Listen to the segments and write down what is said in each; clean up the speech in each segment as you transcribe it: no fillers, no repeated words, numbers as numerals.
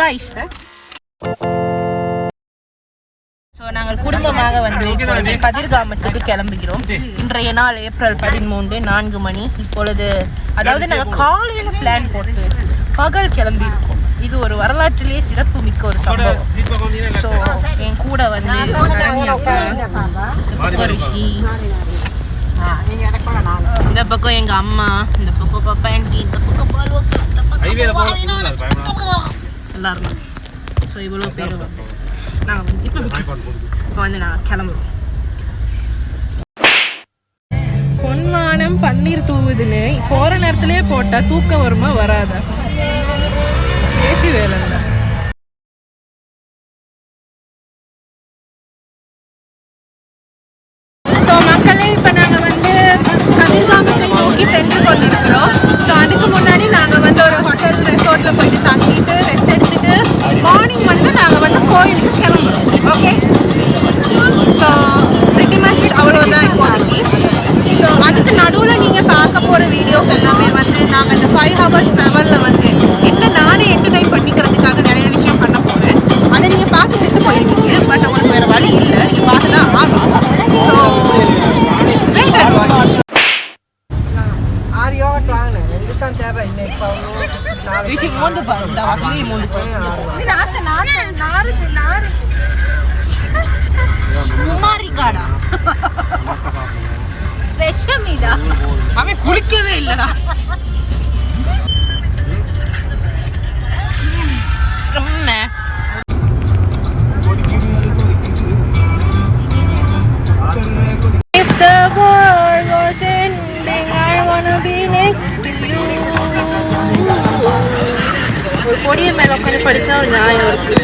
guys. So நாங்கள் குடும்பமாக வந்து கதிர்காமத்துக்கு கிளம்புகிறோம். இன்றைய நாள் ஏப்ரல் 13 4 மணி. இப்பொழுது அதாவது நாங்கள் காலையில் பிளான் போட்டு பகல் கிளம்பி இருக்கோம். இது ஒரு வரலாற்றிலேயே சிறப்பு மிக்க ஒரு சம்பவம். ஸோ என் கூட வந்து ரிஷி, இந்த பக்கம் எங்க அம்மா, இந்த பக்கம் பப்பா ஆண்டி, இந்த பக்கம் எல்லாரும். ஸோ இவ்வளோ பேர் வந்து நாங்கள் வந்து இப்போ வந்து நாங்கள் கிளம்புறோம். பொன்மானம் பன்னீர் தூவுதுன்னு போகிற நேரத்துலேயே போட்டால் தூக்கம் வருமா வராதா? பேசி வேலை இல்லை. ஸோ மக்களே, இப்போ நாங்கள் வந்து கதிர்காமத்தை நோக்கி சென்று கொண்டிருக்கிறோம். ஸோ அதுக்கு முன்னாடி நாங்கள் வந்து ஒரு ஹோட்டல் ரெசார்ட்டில் போயிட்டு தங்கிட்டு ரெஸ்ட் எடுத்துட்டு மார்னிங் வந்து நாங்கள் வந்து கோயிலுக்கு கிளம்புறோம். ஓகே, ஸோ பிரிட்டி மச் அவ்வளோதான் இப்போதைக்கு. ஸோ அதுக்கு நடுவில் நீங்கள் பார்க்க போகிற வீடியோஸ் எல்லாமே வந்து நாங்கள் இந்த 5 hours ட்ராவலில் வந்து என்ன நானே என்டர்டைன் பண்ணிக்கிறதுக்காக நிறைய விஷயம் பண்ண போகிறேன். அதை நீங்கள் பார்த்து செத்து போயிருக்கீங்க. பட் உங்களுக்கு வேறு வழி இல்லை, நீங்கள் பார்த்து தான் ஆகணும். So wait and watch. அவன் குளிக்கவே இல்லடா. If the world was ending, I wanna be next to you. ஒரு பொடிய மேல உட்காந்து படிச்சா ஒரு நியாயம் இருக்கு.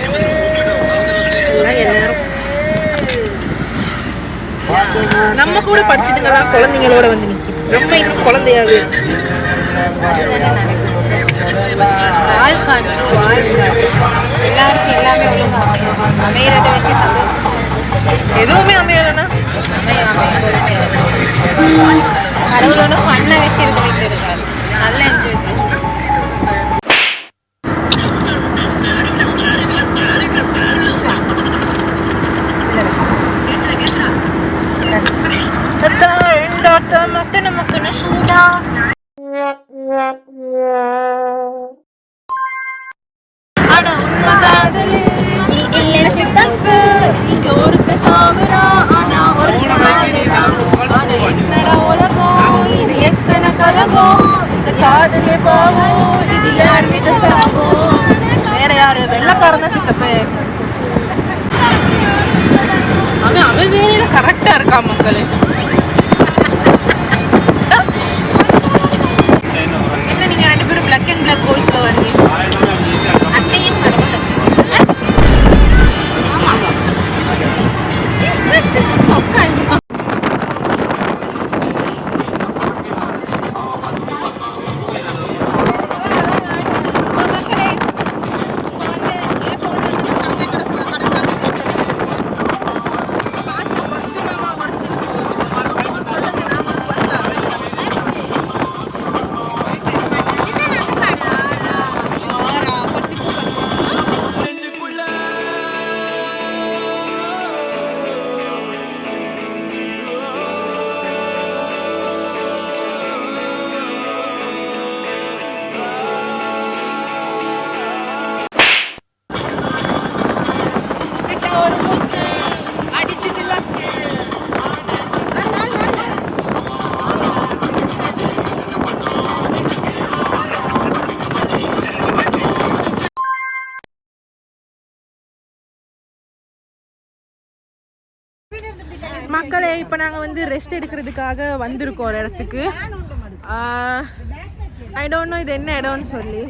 நம்ம கூட படிச்சுட்டுங்கலாம் குழந்தைங்களோட வந்து நிற்கிது. நம்ம இன்னும் குழந்தையாவே. எல்லாருக்கும் எல்லாமே ஒழுங்கா அமையறதை வச்சு சந்தோஷம். எதுவுமே அமையலன்னா கடவுள் ஒன்றும் பண்ண வச்சிருக்க வைக்கிறது நல்ல என்ஜாய் பண்ணு. இங்க ஒருத்த சாவுரா, ஆனா என்னடா உலகம், இது எத்தனை கலகம், இந்த காதலே பாவம், இது யார் வீட்டு சாகும். வேற யாரு? வெள்ளக்காரன் தான் சித்தப்பு. அவன் வேலையில கரெக்டா இருக்கா மக்களே. என்ன நீங்க 2 பேரும் பிளாக் அண்ட் பிளாக் கோல்ஸ்ல வந்து அத்தையும் மறந்து மக்களே. இப்போ நாங்கள் வந்து ரெஸ்ட் எடுக்கிறதுக்காக வந்திருக்கோம் ஒரு இடத்துக்கு. ஐ டோன்ட் நோ இது என்ன இடம்னு சொல்லி.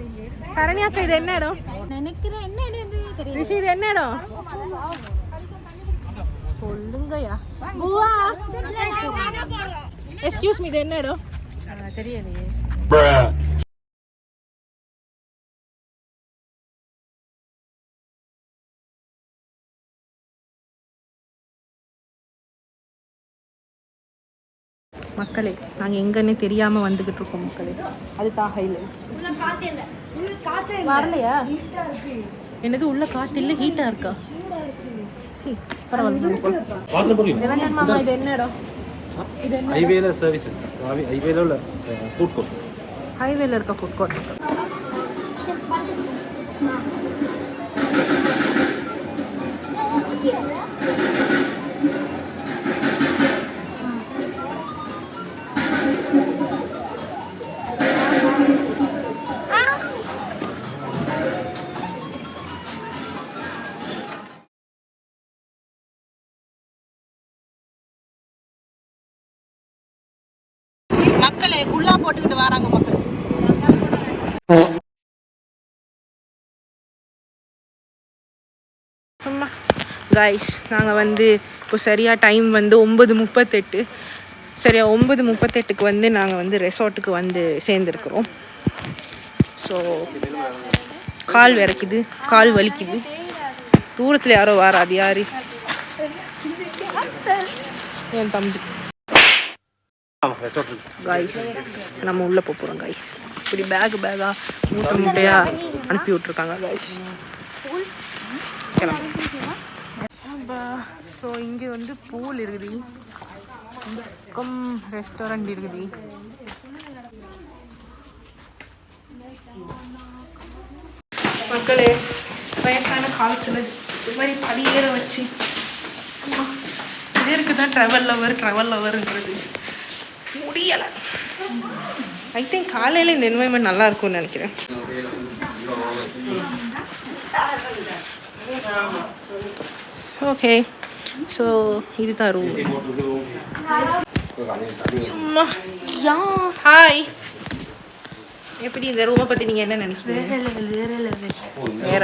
சரண்யாக்கா, இது என்ன இடம் நினைக்கிறேன்? என்ன இடம் ரிஷி, இது என்ன இடம் சொல்லுங்கயா? பூவா, எக்ஸ்கியூஸ் மீ, இது என்ன இடம் தெரியலையே. மக்களே, நாங்கள் எங்கன்னே தெரியாமல் வந்துக்கிட்டு இருக்கோம் மக்களே. அது தான் ஹைலைட். வரலையா? என்னது உள்ள காத்து இல்லை, ஹீட்டாக இருக்கா? சரி பரவாயில்ல. நிரஞ்சன் மாமா இது என்ன இடம்? இது என்ன? ஹைவேல சர்வீஸ் ஹைவேல உள்ள ஃபுட் கோர்ட். ஹைவேல இருக்க ஃபுட் கோர்ட். மக்களே குள்ளா போட்டுக்கிட்டு வராங்க மக்கள். கைஸ் நாங்கள் வந்து இப்போ சரியாக டைம் வந்து 9:38. சரியா 9:38க்கு வந்து நாங்கள் வந்து ரெசார்ட்டுக்கு வந்து சேர்ந்துருக்குறோம். ஸோ கால் விறக்குது, கால் வலிக்குது. தூரத்தில் யாரோ வாரா, அது யாரு? என் தம்பி. கைஸ் நம்ம உள்ளே போகிறோம் கைஸ். இப்படி பேகா மூட்டையா அனுப்பி விட்ருக்காங்க கைஸ். ஸோ இங்கே வந்து பூல் இருக்குது, இந்த பக்கம் ரெஸ்டாரண்ட் இருக்குது. மக்களே வயசான காலத்தில் இது மாதிரி படியேற வச்சு இதற்கு தான் ட்ராவல் லவர்ன்றது முடியலை. ஐ திங்க் காலையில் இந்த என்வாயன்மெண்ட் நல்லா இருக்கும்னு நினைக்கிறேன். ஓகே ஸோ இதுதான் ரூம். சும்மா ஹாய், எப்படி இந்த ரூமை பற்றி நீங்கள் என்ன நினைக்கிறீங்க? வேற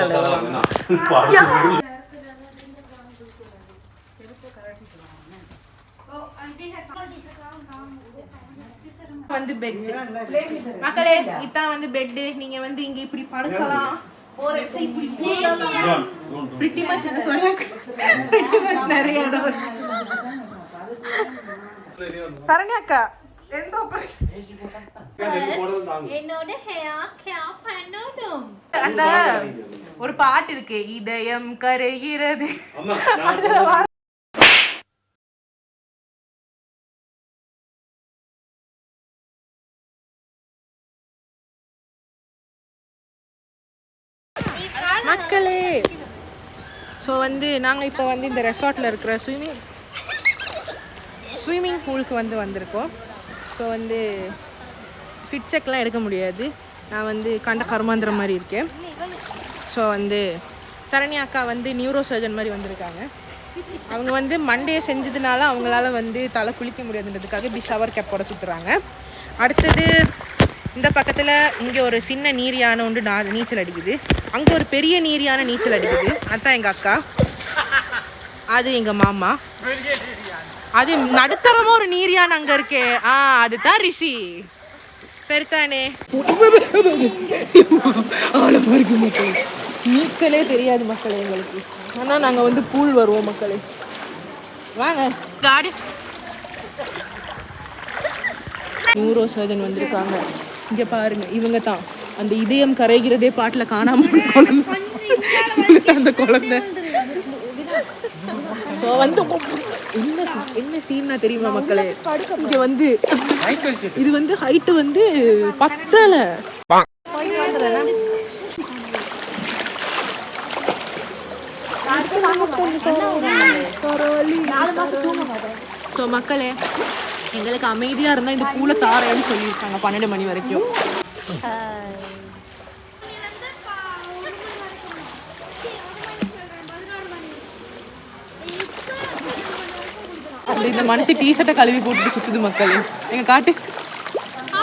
வந்து பெட் மக்களே, இதான் வந்து பெட்டு. நீங்க வந்து இங்க இப்படி படுக்கலாம், ஒரு இப்படி போடலாம். pretty much என்ன சொல்றாங்க, pretty much நிறைய இடம். சரண்யா அக்கா எந்த ஆபரேஷன்? என்னோட ஹேர் கேர் பண்ணணும். அந்த ஒரு பாட்டு இருக்கு, இதயம் கரைகிறது. மக்களே ஸோ வந்து நாங்கள் இப்போ வந்து இந்த ரெசார்ட்டில் இருக்கிற ஸ்விம்மிங் பூலுக்கு வந்து வந்திருக்கோம். ஸோ வந்து ஃபிட் செக்லாம் எடுக்க முடியாது, நான் வந்து கண்ட கருமாந்திரம் மாதிரி இருக்கேன். ஸோ வந்து சரண்யா அக்கா வந்து நியூரோ சர்ஜன் மாதிரி வந்திருக்காங்க. அவங்க வந்து மண்டே செஞ்சதுனால அவங்களால வந்து தலை குளிக்க முடியாதுன்றதுக்காக இப்படி ஷவர் கேப்போட சுற்றுறாங்க. அடுத்தது இந்த பக்கத்தில் இங்கே ஒரு சின்ன நீர் யானை ஒன்று நீச்சல் அடிக்குது, அங்கே ஒரு பெரிய நீர் யானை நீச்சல் அடிக்குது. அதுதான் எங்கள் அக்கா, அது எங்கள் மாமா. அது நடுத்தரமாக ஒரு நீர் யானை அங்கே இருக்கே, அதுதான் ரிஷி. சரிதானே? நீச்சலே தெரியாது மக்களே எங்களுக்கு, ஆனால் நாங்கள் வந்து பூல் வருவோம் மக்களே. வாங்க காடி. நியூரோ சர்ஜன் வந்திருக்காங்க. இங்கே பாருங்க, இவங்க தான் அந்த இதயம் கரைகிறதே பாட்டில் காணாம அந்த குழந்தை. ஸோ வந்து என்ன சீன்னா தெரியுமா மக்களே, இங்கே வந்து இது வந்து ஹைட்டு வந்து 10. ஸோ மக்களே எங்களுக்கு அமைதியாக இருந்தால் இந்த பூலை தாரேன்னு சொல்லியிருக்காங்க 12 மணி வரைக்கும். அப்படி இந்த மனுஷன் டீஷர்ட்டை கழுவி போட்டுட்டு சுற்றுது மக்களே. எங்கள் காட்டு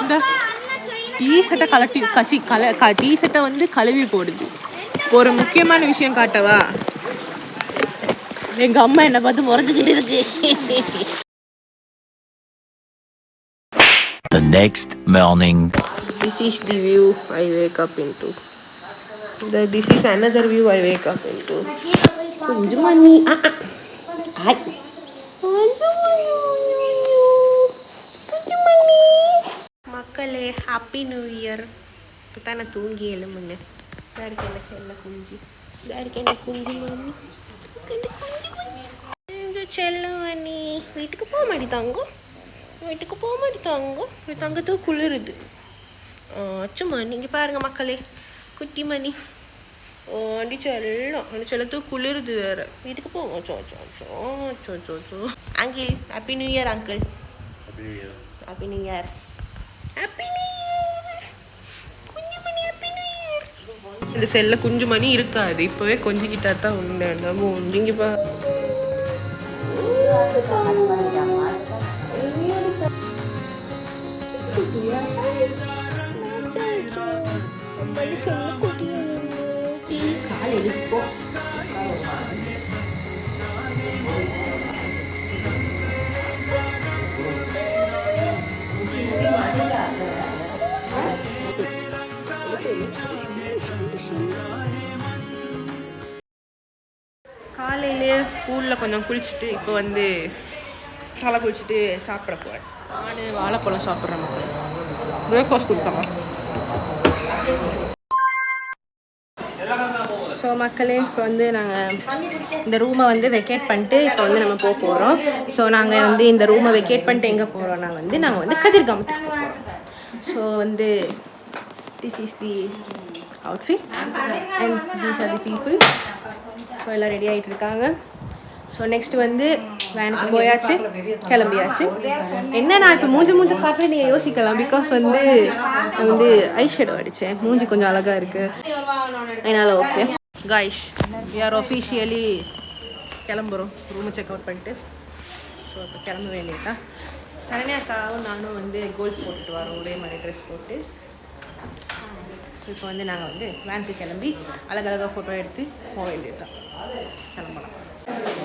இந்த டீஷர்ட்டை டீஷர்ட்டை வந்து கழுவி போடுது. ஒரு முக்கியமான விஷயம் காட்டவா, எங்கள் அம்மா என்னை பார்த்து முறைஞ்சிக்கிட்டு இருக்கு. The next morning. This is the view I wake up into. This is another view I wake up into. Kunjumani. Hi. மக்களே ஹாப்பி நியூ இயர். இப்போ தான் நான் தூங்கி எழுமுங்க. இருக்கல செல்ல குஞ்சு இந்த குஞ்சுமணி இந்த செல்லமணி வீட்டுக்கு போக மாட்டேதாங்க. வீட்டுக்கு போக மாட்டேதாங்க. தங்கத்துக்கு குளிருது. சும்மா நீங்கள் பாருங்கள் மக்களே, குட்டி மணி அடி செல்லத்துக்கு குளிருது வேறு. வீட்டுக்கு போவோம். Uncle happy new year. Uncle happy new year. Happy new year Kunjumani. Happy new year. இந்த செல்ல குஞ்சுமணி இருக்காது, இப்போவே கொஞ்சிக்கிட்டா தான் உண்டு. மூஞ்சிங்கப்பா காலையிலே பூலில் கொஞ்சம் குளிச்சுட்டு இப்போ வந்து தலை குளிச்சுட்டு சாப்பிட போகிறேன். நான் வாழைப்பழம் சாப்பிட்றேன். மக்கள் பிரேக்ஃபாஸ்ட் கொடுத்தாங்க. ஸோ மக்களே, இப்போ வந்து நாங்கள் இந்த ரூமை வந்து வெக்கேட் பண்ணிட்டு இப்போ வந்து நம்ம போக போகிறோம். ஸோ நாங்கள் வந்து இந்த ரூமை வெக்கேட் பண்ணிட்டு எங்கே போகிறோம்னா நாங்கள் வந்து கதிர்காமத்துக்கு போகிறோம். ஸோ வந்து this is the outfit and these are the people. So எல்லாம் ரெடி ஆகிட்டு இருக்காங்க. ஸோ நெக்ஸ்ட் வந்து வேனுக்கு போயாச்சு, கிளம்பியாச்சு. என்ன நான் இப்போ மூஞ்சி காட்டுறேன் நீங்கள் யோசிக்கலாம். பிகாஸ் வந்து நான் வந்து ஐ ஷேடோ அடித்தேன், மூஞ்சி கொஞ்சம் அழகாக இருக்குது, அதனால் okay guys we are officially கிளம்புறோம். ரூமை செக் அவுட் பண்ணிட்டு ஸோ இப்போ கிளம்ப வேண்டியதான். சரண்யாக்காவும் நானும் வந்து கோல்ஸ் போட்டுட்டு வரோம், ஒரே மாதிரி ட்ரெஸ் போட்டு. ஸோ இப்போ வந்து நாங்கள் வந்து வேனுக்கு கிளம்பி அழகழகாக ஃபோட்டோ எடுத்து போக வேண்டியது தான். கிளம்பலாம்.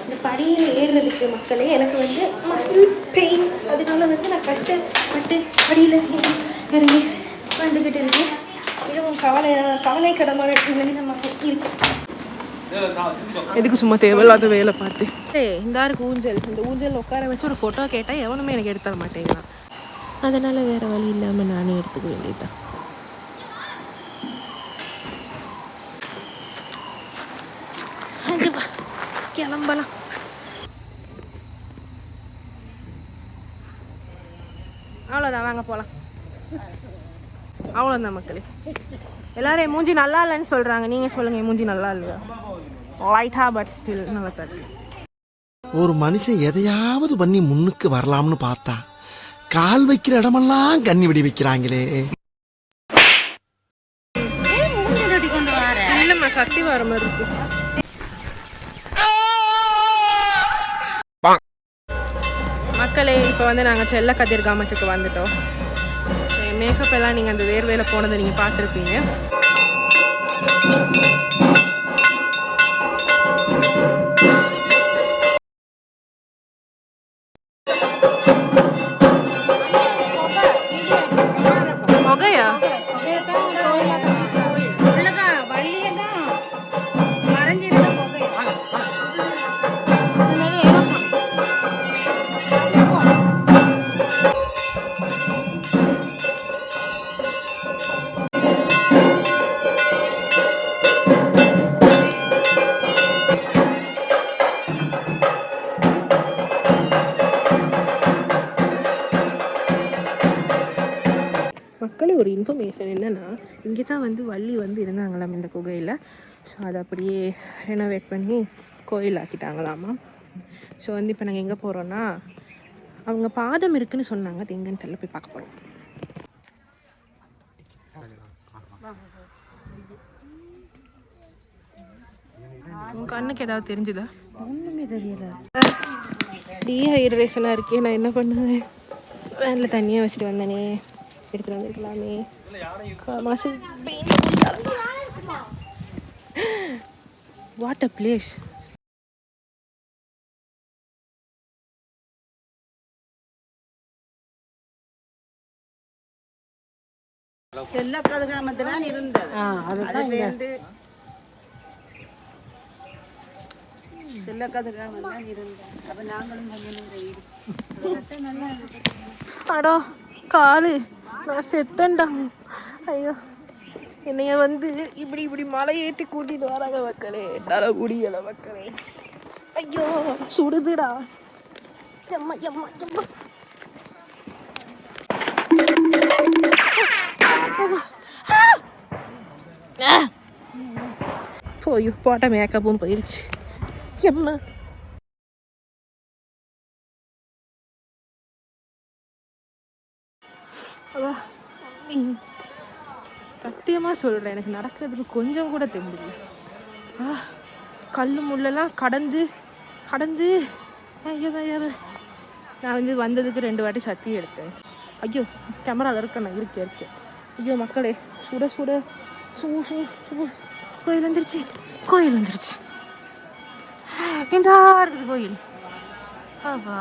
இந்த படியில் ஏறுறதுக்கு மக்களே எனக்கு வந்து மசில் பெயின், அதனால வந்து நான் கஷ்டப்பட்டு படியில் இறங்கி வந்துக்கிட்டு இருக்கேன். இதுவும் கவலை கடமான நமக்கு இருக்கு. எதுக்கு சும்மா தேவையில்லாத வேலை பார்த்து. இந்த இருக்கு ஊஞ்சல், இந்த ஊஞ்சல் உட்கார வச்சு ஒரு ஃபோட்டோ கேட்டால் எவனுமே எனக்கு எடுத்து தர மாட்டேங்கிறான். அதனால் வேறு வழி இல்லாமல் நானே எடுத்துக்க வேண்டியதுதான். கிளம்பலாம். அவ்வளோதான், வாங்க போகலாம். அவ்வளோதான் மக்களே. எல்லாரும் மூஞ்சி நல்லா இல்லைன்னு சொல்கிறாங்க, நீங்கள் சொல்லுங்கள் மூஞ்சி நல்லா இல்லையா? லைட்டா பட் ஸ்டில் நல்லா தட்டு. ஒரு மனுஷன் எதையாவது பண்ணி முன்னுக்கு வரலாம்னு பார்த்தா கால் வைக்கிற இடமெல்லாம் கண்ணி விடி வைக்கிறாங்களே. இல்லைம்மா, சக்தி வர மாதிரி இருக்கு. மக்களே, இப்போ வந்து நாங்கள் செல்ல கதிர்காமத்துக்கு வந்துட்டோம். மேக்கப் எல்லாம் நீங்கள் அந்த வேர்வையில் போனதை நீங்கள் பார்த்துருப்பீங்க. புகையா? மக்களே, ஒரு இன்ஃபர்மேஷன் என்னென்னா, இங்கே தான் வந்து வள்ளி வந்து இருந்தாங்களாம் இந்த குகையில். ஸோ அதை அப்படியே ரெனோவேட் பண்ணி கோயில் ஆக்கிட்டாங்களாமா. ஸோ வந்து இப்போ நாங்கள் எங்கே போகிறோன்னா, அவங்க பாதம் இருக்குதுன்னு சொன்னாங்க, அது எங்கன்னு தெரியல, போய் பார்க்க போகிறோம். உங்கள் கண்ணுக்கு ஏதாவது தெரிஞ்சுதா? ஒன்றுமே தெரியல. டீஹைட்ரேஷனாக இருக்கே, நான் என்ன பண்ணுவேன்? வேனில் தண்ணியை வச்சுட்டு வந்தேனே, எடுத்துகிட்டு வந்துருக்கலாமே. What a place. செல்ல கதிர்காமத்துல இருந்தது. செல்ல கதிர்காமம் தான் இருந்தது. அப்ப நாங்களும் அடோ காலு, நான் செத்தேன்டா. ஐயோ, என்னைய வந்து இப்படி மலை ஏற்றி கூட்டிட்டு வராங்க மக்களே. என்னால் முடியலை மக்களே. ஐயோ சுடுதுடா. எம்மா எம்மா எம்மா. போய் போட்ட மேக்கப்பும் போயிடுச்சு. எம்மா சத்தியமாக சொல்கிறேன், எனக்கு நடக்கிறதுக்கு கொஞ்சம் கூட தெரியல. கல் முள்ளெல்லாம் கடந்து ஐயோ நான் வந்து வந்ததுக்கு 2 வாட்டி சத்தி எடுத்தேன். ஐயோ கேமரா இருக்கேன் இருக்கேன். ஐயோ மக்களே சுட கோயில் வந்துருச்சு இந்த இருக்குது கோயில். ஆவா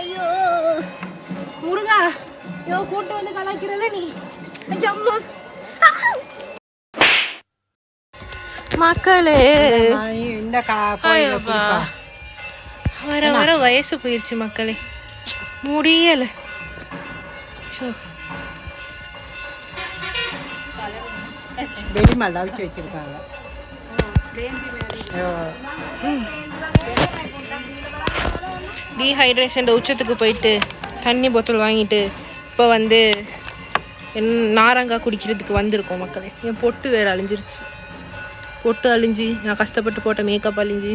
ஐயோ முருகா, ஐயோ கூட்டு வந்து கலாய்க்கிறல நீ. அம்மா மக்களே இந்த வர வயசு போயிடுச்சு மக்களே, முடியல. வெளிமல்ல அவிச்சு வச்சிருக்காங்க. டீஹைட்ரேஷன் உச்சத்துக்கு போயிட்டு தண்ணி போத்தல் வாங்கிட்டு இப்போ வந்து நாரங்காய் குடிக்கிறதுக்கு வந்திருக்கோம் மக்களே. என் பொட்டு வேறு அழிஞ்சிருச்சு. பொட்டு அழிஞ்சு நான் கஷ்டப்பட்டு போட்ட மேக்கப் அழிஞ்சு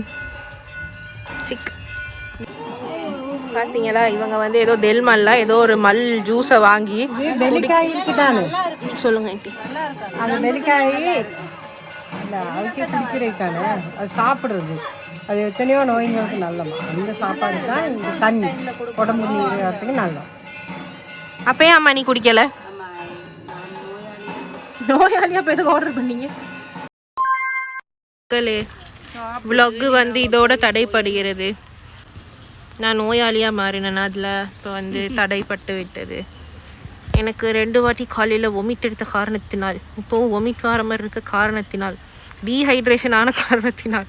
பார்த்தீங்களா. இவங்க வந்து ஏதோ தெல்மல்ல ஏதோ ஒரு மல் ஜூஸை வாங்கி வெள்ளிக்காய் இருக்குதானே சொல்லுங்க. அந்த வெள்ளிக்காய் அந்த அவிச்சு குடிக்கிறதுக்கான அது சாப்பிட்றது, அது எத்தனையோ நோய்களுக்கு நல்லமா. அந்த சாப்பாடு தான் இந்த தண்ணி உடம்பு நீரத்துக்கு நல்லது. அப்பயே அம்மா நீ குடிக்கல? நோயாளியா அப்போ எதுக்கு ஆர்டர் பண்ணீங்க? விலாக் வந்து இதோட தடைப்படுகிறது. நான் நோயாளியாக மாறினேன், அதில் இப்போ வந்து தடைப்பட்டு விட்டது. எனக்கு 2 வாட்டி காலையில் ஒமிட் எடுத்த காரணத்தினால், இப்போவும் ஒமிட் வர மாதிரி இருக்க காரணத்தினால், டீஹைட்ரேஷன் ஆன காரணத்தினால்,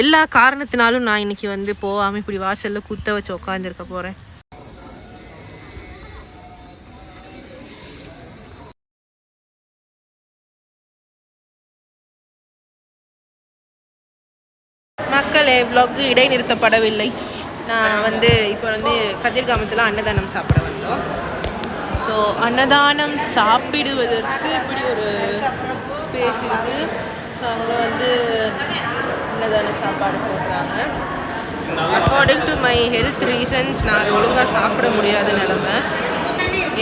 எல்லா காரணத்தினாலும் நான் இன்னைக்கு வந்து போகாமல் இப்படி வாசலில் குத்த வச்சு உட்காந்துருக்க போகிறேன். மக்களே விலாக் இடைநிறுத்தப்படவில்லை. நான் வந்து இப்போ வந்து கதிர்காமத்தில் அன்னதானம் சாப்பிட வந்தோம். ஸோ அன்னதானம் சாப்பிடுவதற்கு இப்படி ஒரு ஸ்பேஸ் இருக்குது. ஸோ அங்கே வந்து அன்னதான சாப்பாடு போடுறாங்க. According to my health reasons நான் அது ஒழுங்காக சாப்பிட முடியாத நிலமை.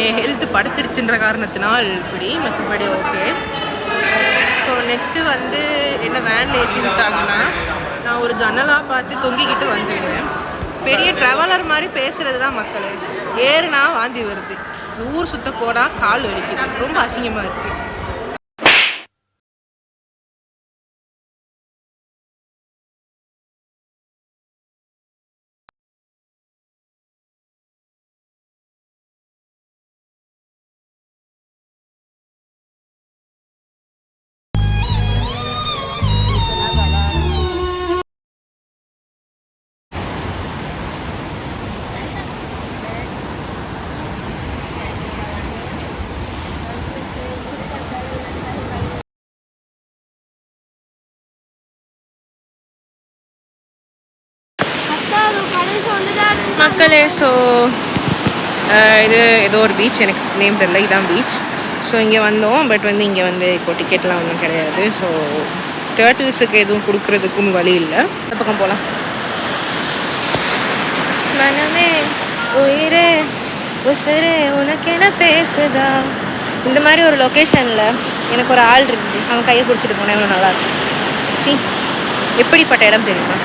என் ஹெல்த் படுத்துருச்சுன்ற காரணத்தினால் இப்படி, மற்றபடி ஓகே. ஸோ நெக்ஸ்ட்டு வந்து என்ன வேனில் ஏற்றி விட்டாங்கன்னா, நான் ஒரு ஜன்னலாக பார்த்து தொங்கிக்கிட்டு வந்துடுவேன். பெரிய ட்ராவலர் மாதிரி பேசுகிறது தான் மக்களே. ஏறுனா வாந்தி வருது, ஊர் சுத்த போனால் கால் வலிக்குது, ரொம்ப அசிங்கமாக இருக்குது. மக்களே ஸோ இது ஏதோ ஒரு பீச், எனக்கு நேம் தெரியல, இதான் பீச். ஸோ இங்கே வந்தோம். பட் வந்து இங்கே வந்து இப்போ டிக்கெட்லாம் ஒன்றும் கிடையாது. ஸோ டர்ட்டில்ஸுக்கு எதுவும் கொடுக்குறதுக்கும் வழி இல்லை. இந்த பக்கம் போகலாம். மனமே உயிரே உசுரே உனக்கு என்ன பேசுதா, இந்த மாதிரி ஒரு லொக்கேஷனில் எனக்கு ஒரு ஆள் இருக்குது. அவன் கையை பிடிச்சிட்டு போனேன், எவ்வளோ நல்லாயிருக்கும். எப்படிப்பட்ட இடம் தெரியுமா?